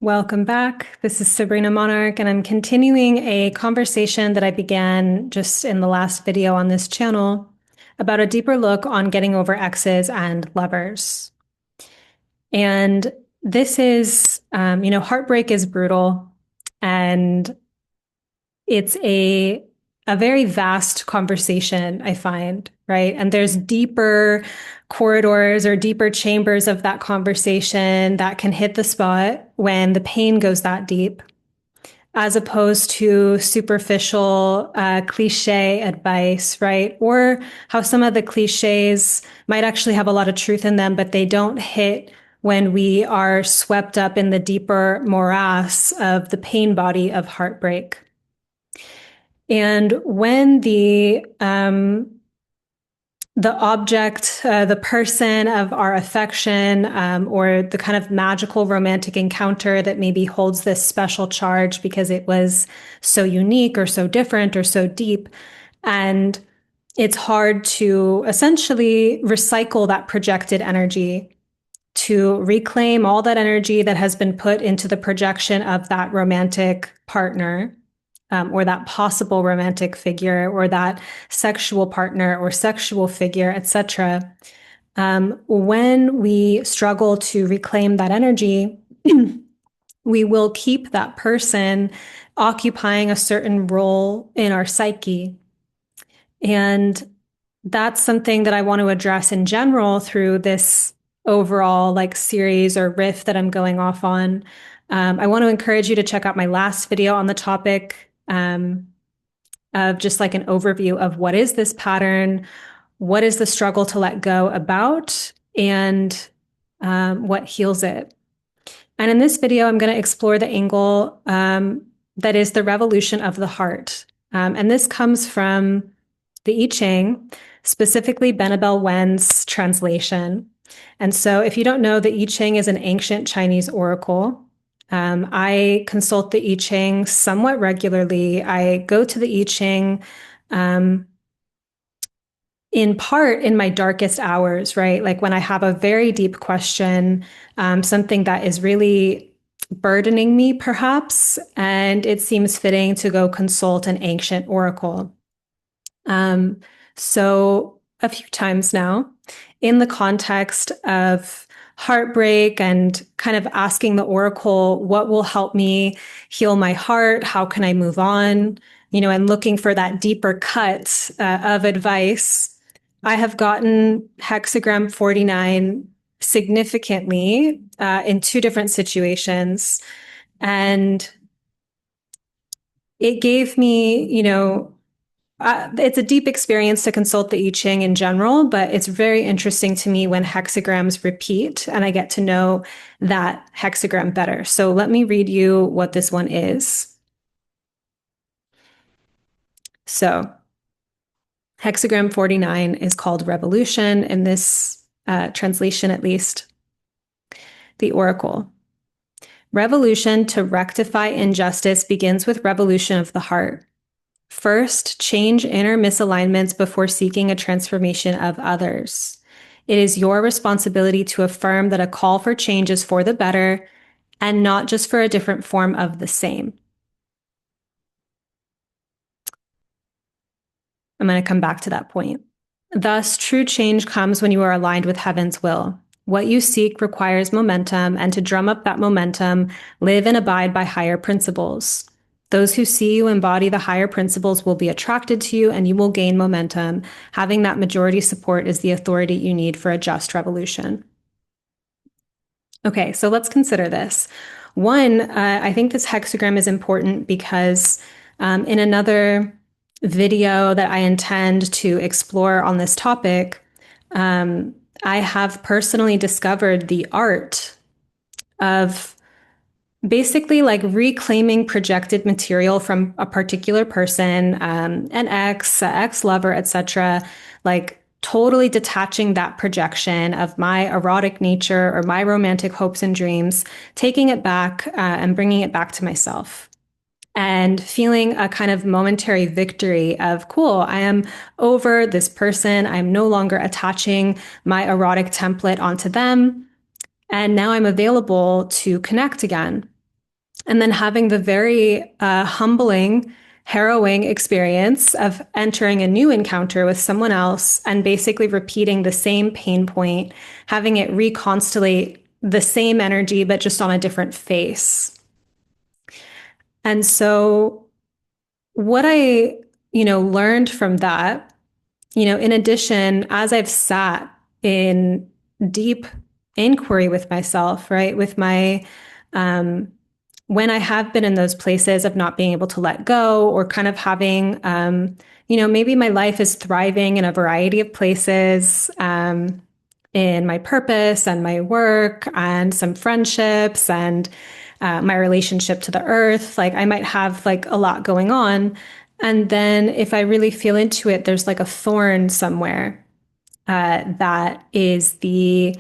Welcome back. This is Sabrina Monarch, and I'm continuing a conversation that I began just in the last video on this channel about a deeper look on getting over exes and lovers. And this is, heartbreak is brutal, and it's a very vast conversation, I find, right? And there's deeper corridors or deeper chambers of that conversation that can hit the spot when the pain goes that deep, as opposed to superficial cliche advice, right? Or how some of the cliches might actually have a lot of truth in them, but they don't hit when we are swept up in the deeper morass of the pain body of heartbreak. And when the object, the person of our affection, or the kind of magical romantic encounter that maybe holds this special charge because it was so unique or so different or so deep, and it's hard to essentially recycle that projected energy to reclaim all that energy that has been put into the projection of that romantic partner, or that possible romantic figure, or that sexual partner or sexual figure, etc. When we struggle to reclaim that energy, we will keep that person occupying a certain role in our psyche. And that's something that I want to address in general through this overall series or riff that I'm going off on. I want to encourage you to check out my last video on the topic, of just like an overview of what is this pattern, what is the struggle to let go about, and what heals it. And in this video, I'm going to explore the angle that is the revolution of the heart. And this comes from the I Ching, specifically Benebell Wen's translation. And so if you don't know, the I Ching is an ancient Chinese oracle. I consult the I Ching somewhat regularly. I go to the I Ching in part in my darkest hours, right? Like when I have a very deep question, something that is really burdening me, perhaps, and it seems fitting to go consult an ancient oracle. So a few times now, in the context of heartbreak and kind of asking the oracle, what will help me heal my heart? How can I move on? And looking for that deeper cut of advice, I have gotten Hexogram 49 significantly in two different situations. And it gave me, it's a deep experience to consult the I Ching in general, but it's very interesting to me when hexagrams repeat and I get to know that hexagram better. So let me read you what this one is. So hexagram 49 is called Revolution in this translation, at least. The Oracle. Revolution to rectify injustice begins with revolution of the heart. First, change inner misalignments before seeking a transformation of others. It is your responsibility to affirm that a call for change is for the better and not just for a different form of the same. I'm going to come back to that point. Thus, true change comes when you are aligned with heaven's will. What you seek requires momentum, and to drum up that momentum, live and abide by higher principles. Those who see you embody the higher principles will be attracted to you and you will gain momentum. Having that majority support is the authority you need for a just revolution. Okay, so let's consider this. One, I think this hexagram is important because in another video that I intend to explore on this topic, I have personally discovered the art of basically reclaiming projected material from a particular person, an ex-lover, etc., totally detaching that projection of my erotic nature or my romantic hopes and dreams, taking it back and bringing it back to myself. And feeling a kind of momentary victory of, cool, I am over this person. I'm no longer attaching my erotic template onto them. And now I'm available to connect again. and then having the very humbling, harrowing experience of entering a new encounter with someone else and basically repeating the same pain point, having it reconstellate the same energy, but just on a different face. And so, what I, learned from that, in addition, as I've sat in deep inquiry with myself, right, with my, um, when I have been in those places of not being able to let go or kind of having, maybe my life is thriving in a variety of places, in my purpose and my work and some friendships and my relationship to the earth. Like I might have like a lot going on. And then if I really feel into it, there's like a thorn somewhere that is the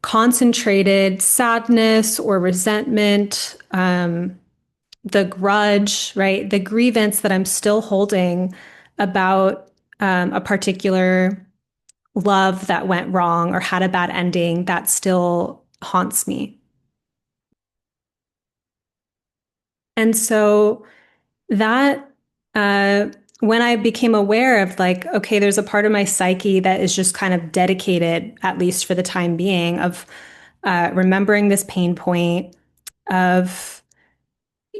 concentrated sadness or resentment, the grudge, right? The grievance that I'm still holding about a particular love that went wrong or had a bad ending that still haunts me. And so that, when I became aware of like, okay, there's a part of my psyche that is just kind of dedicated, at least for the time being, of remembering this pain point, of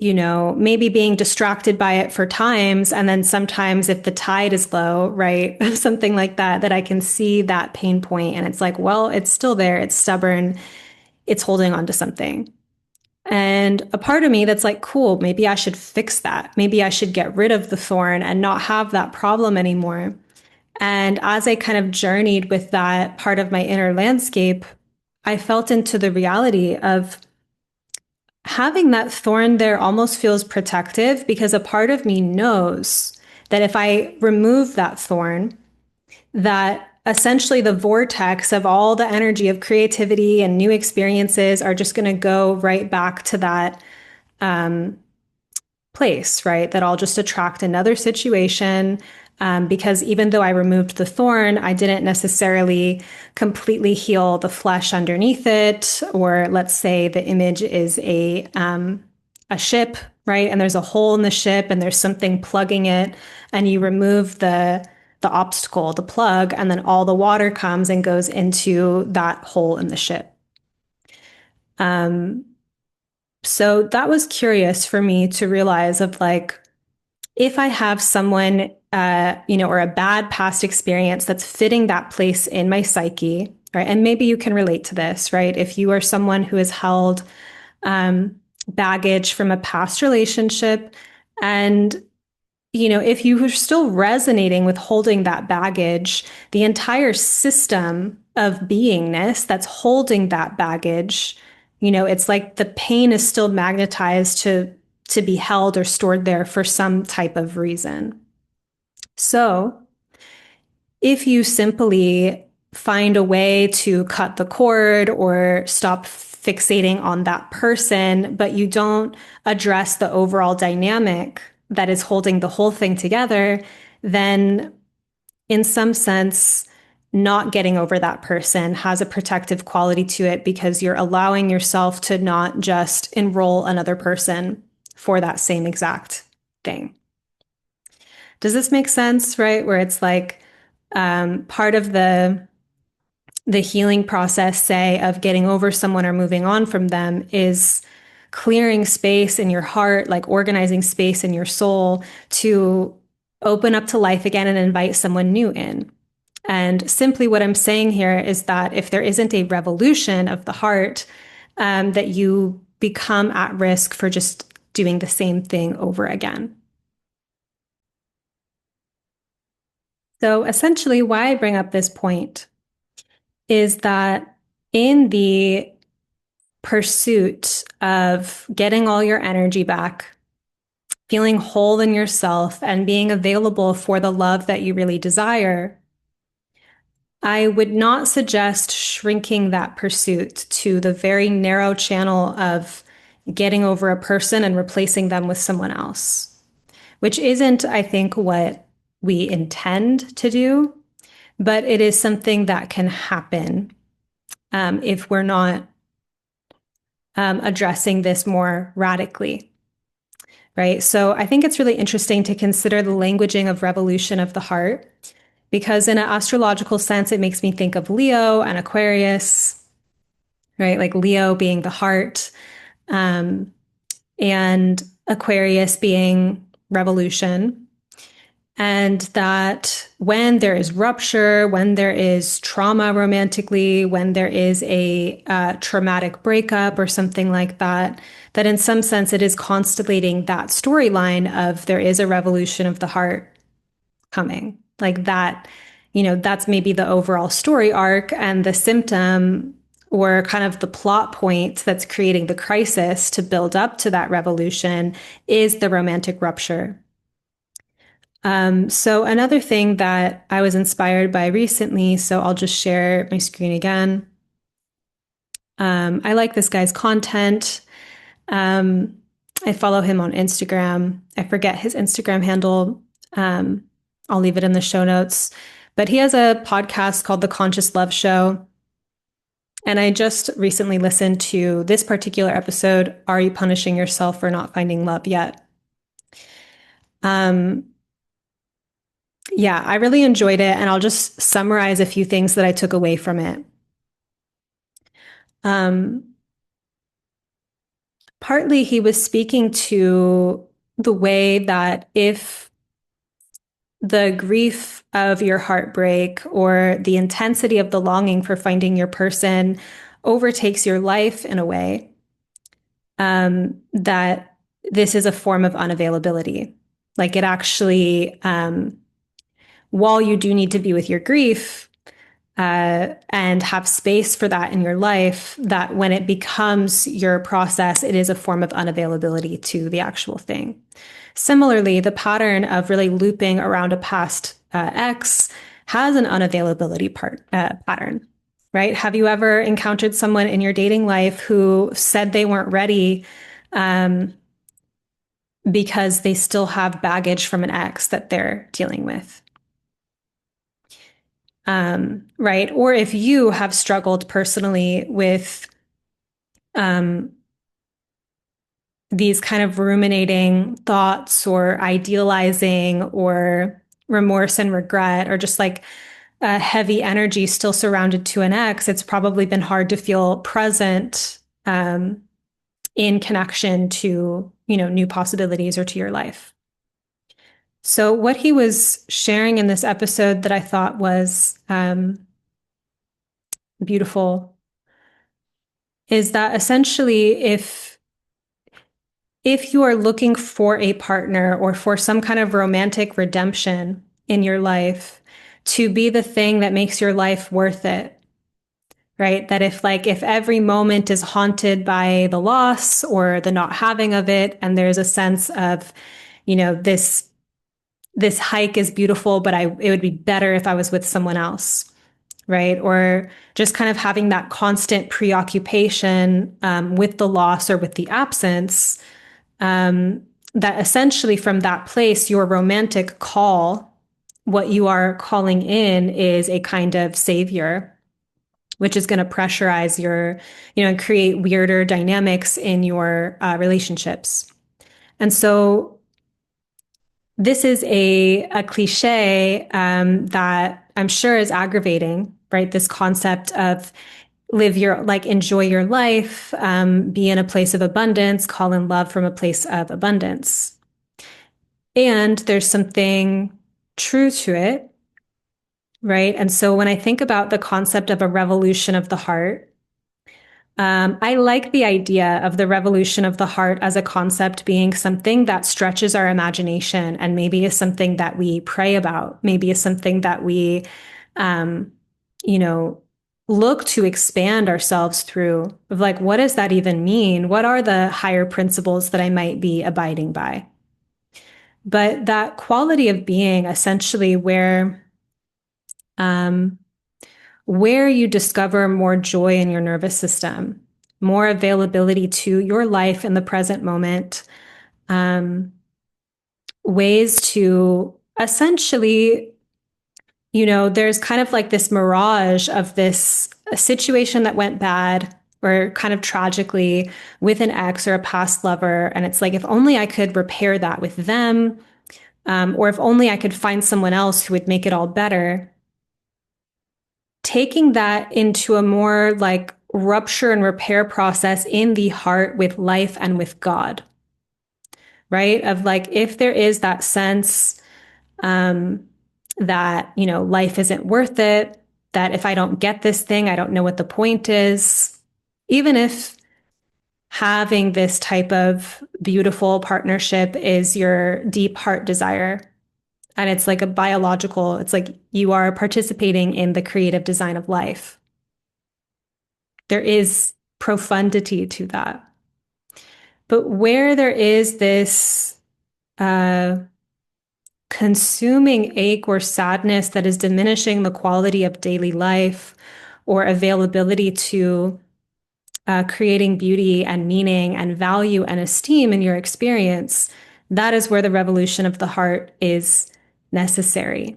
maybe being distracted by it for times. And then sometimes if the tide is low, right, something like that, that I can see that pain point and it's like, well, it's still there. It's stubborn. It's holding on to something. And a part of me that's like, cool, maybe I should fix that. Maybe I should get rid of the thorn and not have that problem anymore. And as I kind of journeyed with that part of my inner landscape, I felt into the reality of having that thorn there almost feels protective because a part of me knows that if I remove that thorn, that essentially the vortex of all the energy of creativity and new experiences are just going to go right back to that place, right? That I'll just attract another situation. Because even though I removed the thorn, I didn't necessarily completely heal the flesh underneath it. Or let's say the image is a ship, right? And there's a hole in the ship, and there's something plugging it, and you remove the obstacle, the plug, and then all the water comes and goes into that hole in the ship. So that was curious for me to realize of like, if I have someone, or a bad past experience that's fitting that place in my psyche, right? And maybe you can relate to this, right? If you are someone who has held baggage from a past relationship, and if you are still resonating with holding that baggage, the entire system of beingness that's holding that baggage, it's like the pain is still magnetized to be held or stored there for some type of reason. So, if you simply find a way to cut the cord or stop fixating on that person, but you don't address the overall dynamic that is holding the whole thing together, then in some sense, not getting over that person has a protective quality to it because you're allowing yourself to not just enroll another person for that same exact thing. Does this make sense, right? Where it's like part of the healing process, say, of getting over someone or moving on from them is clearing space in your heart, like organizing space in your soul to open up to life again and invite someone new in. And simply what I'm saying here is that if there isn't a revolution of the heart, that you become at risk for just doing the same thing over again. So essentially, why I bring up this point is that in the pursuit of getting all your energy back, feeling whole in yourself, and being available for the love that you really desire, I would not suggest shrinking that pursuit to the very narrow channel of getting over a person and replacing them with someone else, which isn't, I think, what we intend to do, but it is something that can happen if we're not addressing this more radically, right? So I think it's really interesting to consider the languaging of revolution of the heart, because in an astrological sense, it makes me think of Leo and Aquarius, right? Like Leo being the heart, um, and Aquarius being revolution. And that when there is rupture, when there is trauma romantically, when there is a traumatic breakup or something like that, that in some sense it is constellating that storyline of there is a revolution of the heart coming. Like that, that's maybe the overall story arc, and the symptom or kind of the plot point that's creating the crisis to build up to that revolution is the romantic rupture. So another thing that I was inspired by recently, so I'll just share my screen again. I like this guy's content. Um, I follow him on Instagram. I forget his Instagram handle. Um, I'll leave it in the show notes. But he has a podcast called The Conscious Love Show. And I just recently listened to this particular episode, Are You Punishing Yourself for Not Finding Love Yet? Um, Yeah, I really enjoyed it, and I'll just summarize a few things that I took away from it. Um, Partly, he was speaking to the way that if the grief of your heartbreak or the intensity of the longing for finding your person overtakes your life in a way, that this is a form of unavailability. Like it actually, while you do need to be with your grief, and have space for that in your life, that when it becomes your process, it is a form of unavailability to the actual thing. Similarly, the pattern of really looping around a past ex has an unavailability pattern, right? Have you ever encountered someone in your dating life who said they weren't ready um, because they still have baggage from an ex that they're dealing with? Right? Or if you have struggled personally with um, these kind of ruminating thoughts or idealizing or remorse and regret, or just like a heavy energy still surrounded to an ex, it's probably been hard to feel present in connection to, new possibilities or to your life. So, what he was sharing in this episode that I thought was beautiful is that essentially if you are looking for a partner or for some kind of romantic redemption in your life to be the thing that makes your life worth it, right? That if every moment is haunted by the loss or the not having of it, and there's a sense of, this hike is beautiful, but it would be better if I was with someone else, right? Or just kind of having that constant preoccupation with the loss or with the absence, that essentially from that place, your romantic call, what you are calling in is a kind of savior, which is going to pressurize and create weirder dynamics in your relationships. And so this is a cliche that I'm sure is aggravating, right? This concept of enjoy your life, be in a place of abundance, call in love from a place of abundance. And there's something true to it, right? And so when I think about the concept of a revolution of the heart, I like the idea of the revolution of the heart as a concept being something that stretches our imagination and maybe is something that we pray about, maybe is something that we, um, you know, look to expand ourselves through. Of like, what does that even mean? What are the higher principles that I might be abiding by? But that quality of being, essentially, um, where you discover more joy in your nervous system, more availability to your life in the present moment, um, ways to essentially, there's kind of like this mirage of this situation that went bad or kind of tragically with an ex or a past lover. And it's like, if only I could repair that with them, or if only I could find someone else who would make it all better. Taking that into a more like rupture and repair process in the heart with life and with God, right? Of like, if there is that sense that, life isn't worth it, that if I don't get this thing, I don't know what the point is. Even if having this type of beautiful partnership is your deep heart desire, and it's like a biological, it's like you are participating in the creative design of life. There is profundity to that. But where there is this uh, consuming ache or sadness that is diminishing the quality of daily life or availability to creating beauty and meaning and value and esteem in your experience, that is where the revolution of the heart is necessary.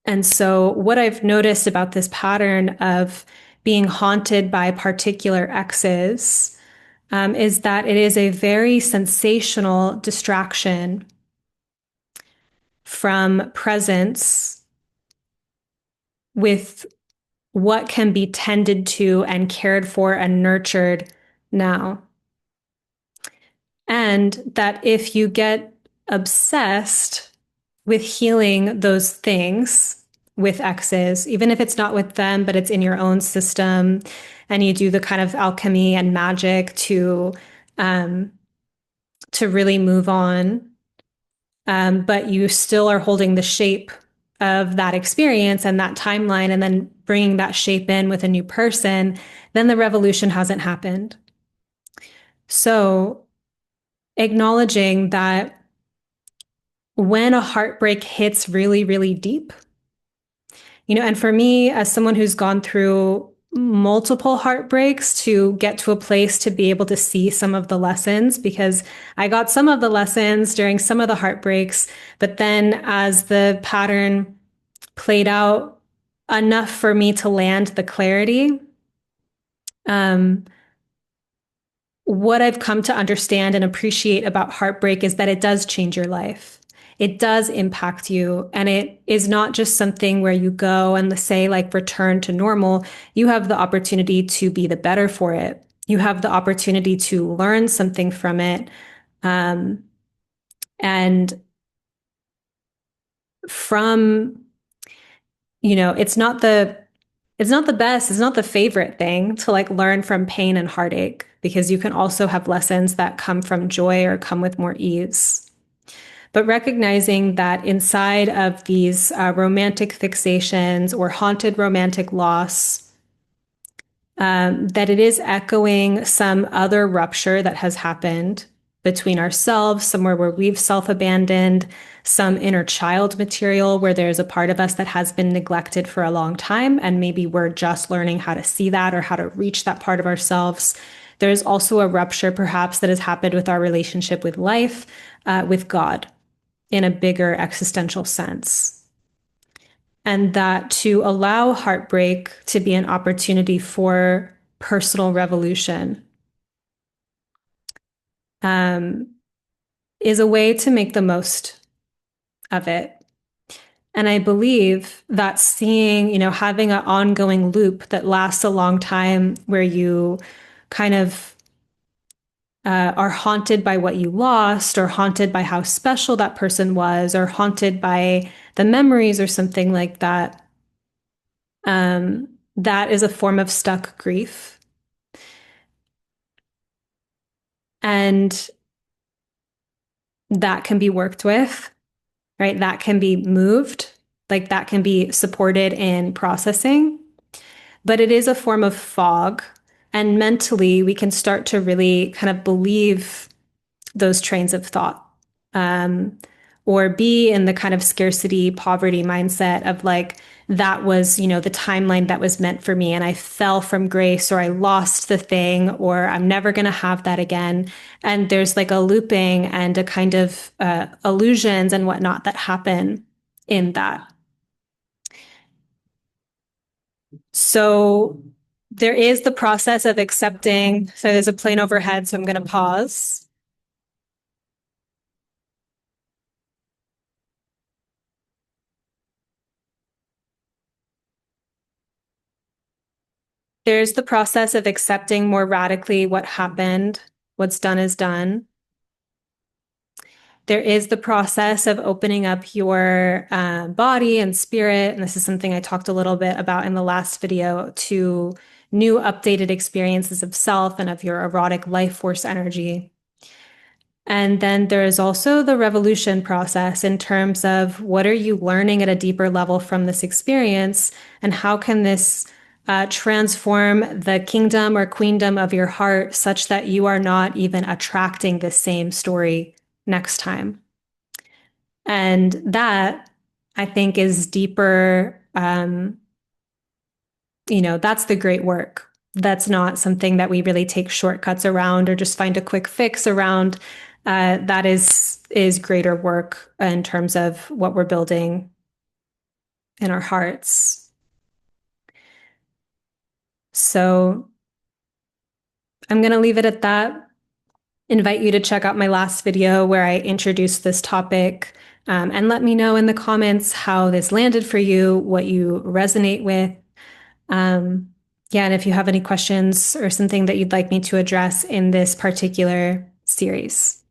And so, what I've noticed about this pattern of being haunted by particular exes is that it is a very sensational distraction from presence with what can be tended to and cared for and nurtured now. And that if you get obsessed with healing those things with exes, even if it's not with them, but it's in your own system, and you do the kind of alchemy and magic to really move on, but you still are holding the shape of that experience and that timeline, and then bringing that shape in with a new person, then the revolution hasn't happened. So, acknowledging that when a heartbreak hits really, really deep, and for me, as someone who's gone through multiple heartbreaks to get to a place to be able to see some of the lessons, because I got some of the lessons during some of the heartbreaks, but then as the pattern played out enough for me to land the clarity, um, what I've come to understand and appreciate about heartbreak is that it does change your life. It does impact you. And it is not just something where you go and say, like, return to normal. You have the opportunity to be the better for it. You have the opportunity to learn something from it. And from, it's not the best, it's not the favorite thing to like learn from pain and heartache, because you can also have lessons that come from joy or come with more ease. But recognizing that inside of these romantic fixations or haunted romantic loss, that it is echoing some other rupture that has happened between ourselves, somewhere where we've self-abandoned, some inner child material where there's a part of us that has been neglected for a long time, and maybe we're just learning how to see that or how to reach that part of ourselves. There's also a rupture perhaps that has happened with our relationship with life, with God, in a bigger existential sense. And that to allow heartbreak to be an opportunity for personal revolution um, is a way to make the most of it. And I believe that seeing, having an ongoing loop that lasts a long time where you kind of are haunted by what you lost, or haunted by how special that person was, or haunted by the memories or something like that, that is a form of stuck grief. And that can be worked with, right? That can be moved, like that can be supported in processing, but it is a form of fog. And mentally, we can start to really kind of believe those trains of thought, or be in the kind of scarcity, poverty mindset of like, that was, the timeline that was meant for me, and I fell from grace, or I lost the thing, or I'm never going to have that again. And there's like a looping and a kind of illusions and whatnot that happen in that. So There is the process of accepting. So there's a plane overhead, so I'm going to pause. There's the process of accepting more radically what happened. What's done is done. There is the process of opening up your body and spirit. And this is something I talked a little bit about in the last video to new updated experiences of self and of your erotic life force energy. And then there is also the revolution process in terms of what are you learning at a deeper level from this experience, and how can this transform the kingdom or queendom of your heart such that you are not even attracting the same story next time. And that, I think, is deeper. That's the great work. That's not something that we really take shortcuts around or just find a quick fix around. That is greater work in terms of what we're building in our hearts. So I'm going to leave it at that. Invite you to check out my last video where I introduced this topic, and let me know in the comments how this landed for you, what you resonate with. Yeah, and if you have any questions or something that you'd like me to address in this particular series.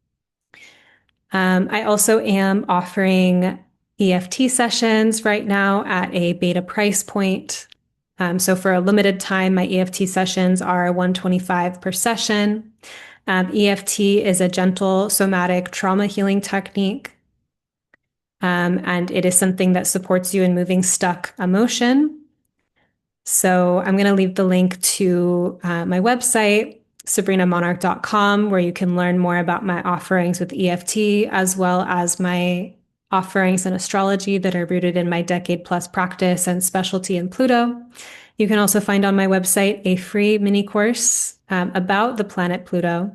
I also am offering EFT sessions right now at a beta price point. So for a limited time, my EFT sessions are $125 per session. EFT is a gentle somatic trauma healing technique. And it is something that supports you in moving stuck emotion. So I'm going to leave the link to my website, sabrinamonarch.com, where you can learn more about my offerings with EFT, as well as my offerings in astrology that are rooted in my decade plus practice and specialty in Pluto. You can also find on my website a free mini course about the planet Pluto,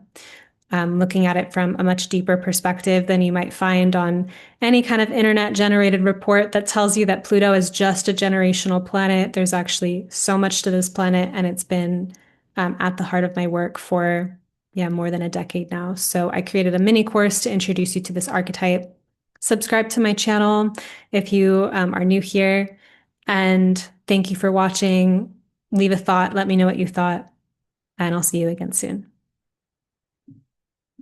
looking at it from a much deeper perspective than you might find on any kind of internet generated report that tells you that Pluto is just a generational planet. There's actually so much to this planet, and it's been at the heart of my work for more than a decade now. So I created a mini course to introduce you to this archetype. Subscribe to my channel if you are new here, and thank you for watching. Leave a thought, let me know what you thought, and I'll see you again soon.